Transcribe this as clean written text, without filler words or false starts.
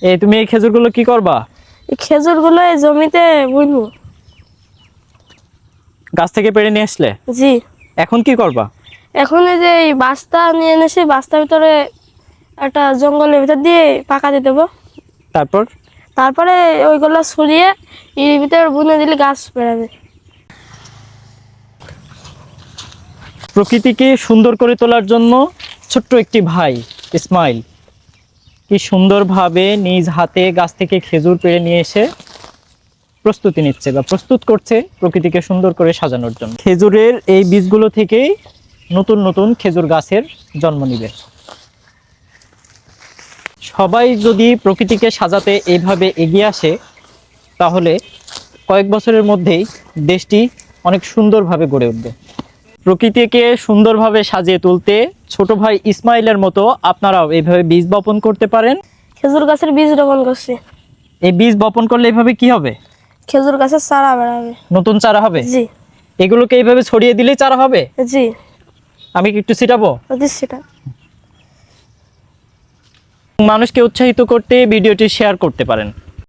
তুমি এই খেজুরগুলো কি করবা? এই খেজুরগুলো এই জমিতে বুনবো। গাছ থেকে পেড়ে নিয়ে আসলে? জি। এখন কি করবা? এখন এই যে এই বাস্তা নিয়ে এনেছি, বাস্তার ভিতরে একটা জঙ্গলের ভিতর দিয়ে পাকা দিয়ে দেবো। তারপরে ওইগুলো ছড়িয়ে এর ভিতরে বুনে দিলে গাছ বেড়াবে। প্রকৃতিকে সুন্দর করে তোলার জন্য ছোট্ট একটি ভাই ইসমাইল কি সুন্দরভাবে নিজ হাতে গাছ থেকে খেজুর পেড়ে নিয়ে এসে প্রস্তুতি নিচ্ছে বা প্রস্তুত করছে প্রকৃতিকে সুন্দর করে সাজানোর জন্য। খেজুরের এই বীজগুলো থেকেই নতুন নতুন খেজুর গাছের জন্ম নিবে। সবাই যদি প্রকৃতিকে সাজাতে এইভাবে এগিয়ে আসে তাহলে কয়েক বছরের মধ্যেই দেশটি অনেক সুন্দরভাবে গড়ে উঠবে। প্রকৃতিকে সুন্দরভাবে সাজিয়ে তুলতে ছোট ভাই ইসমাইলের মতো আপনারাও এইভাবে বীজ বপন করতে পারেন। খেজুর গাছের বীজ রোপণ করছি। এই বীজ বপন করলে এইভাবে কি হবে? খেজুর গাছের চারা বেড়াবে। নতুন চারা হবে? জি। এগুলোকে এইভাবে ছড়িয়ে দিলেই চারা হবে? জি। আমি কি একটু ছিটাবো? সেটা মানুষকে উৎসাহিত করতে ভিডিওটি শেয়ার করতে পারেন।